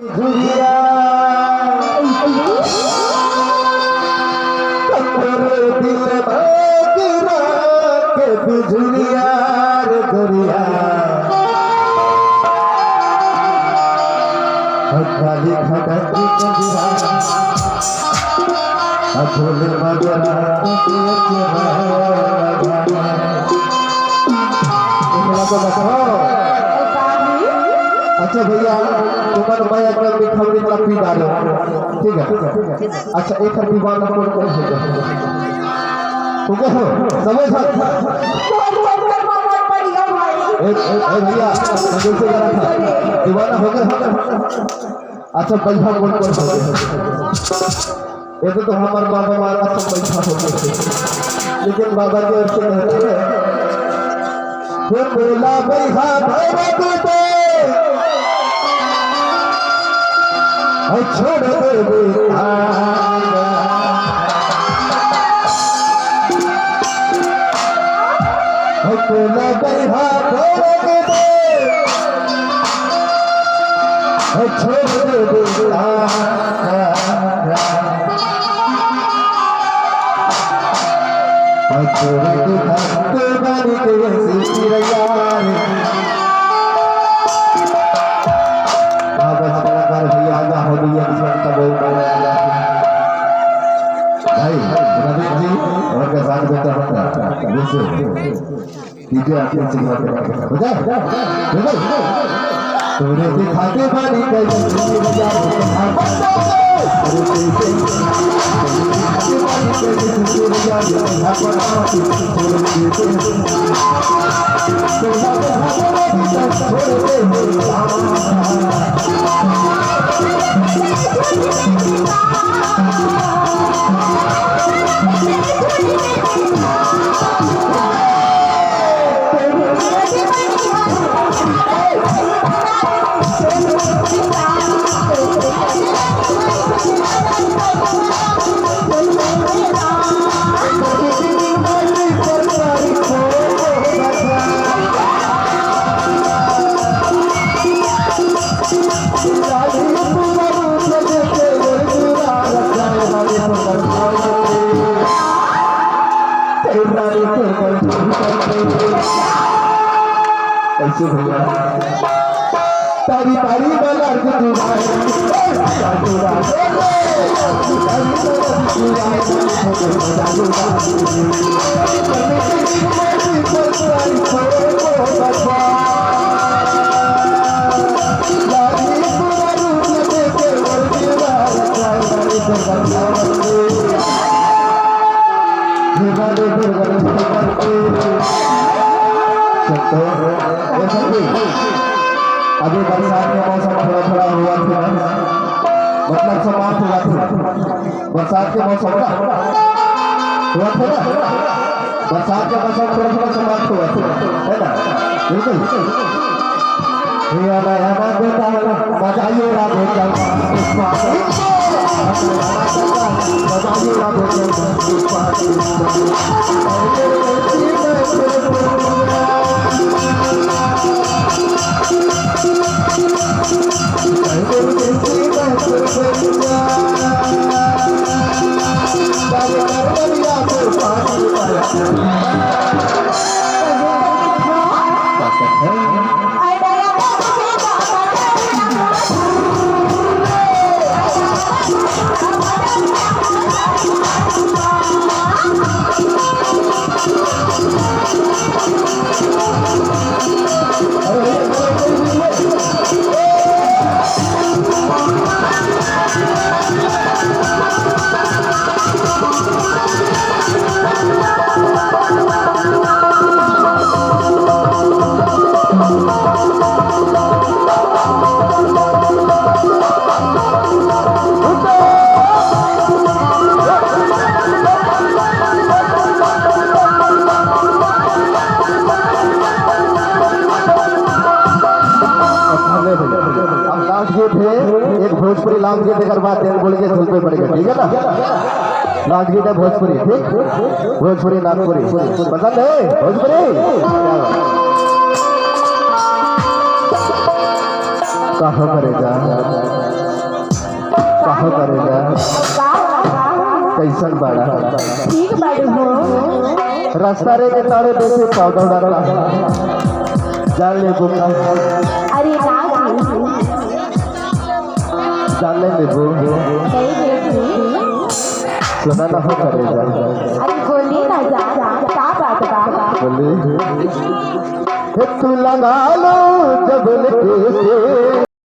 झुरिया दिल गिरा के बिजुरिया रे गोरिया खाली खटक गिरा अधूरे मगरा अच्छा भैया तुम्हारे मैं अगर मिठाई वाला पी डालो ठीक है अच्छा एक हर विवाह ना कौन कर सकता ठीक है समझ एक भैया जैसे करा था दीवाना हो गया अच्छा पैसा कौन कर सकते ये तो हमारे बाबा मारा सब पैसा हो गए लेकिन बाबा के ओर से कहते हैं फिर बोला भैया भैरव दे छोड़ दे बोला भैया भैरव दे छोड़ दे तोरे दिखाते बारी कैसे भैया तारी तारी वाला अभी बरसात के मौसम थोड़ा थोड़ा हुआ था मतलब समाप्त हुआ था बरसात के मौसम हुआ था बरसात के मौसम थोड़ा थोड़ा समाप्त हुआ था है ना बिल्कुल बजाइए एक भोजपुरी लाभ गीत एक बात बोल के झुलपे पड़ेगा ठीक है ना लाभ गीत है भोजपुरी ठीक भोजपुरी नागपुरी पसंद है भोजपुरी कहाँ करेगा रास्ता रे के तारे देखे पाउडर डाला जान ले बुका अरे ना जान ले लेबो सुना ना हो करेगा अरे बोली ना जा क्या बात बोली तू लगा लो जब लेके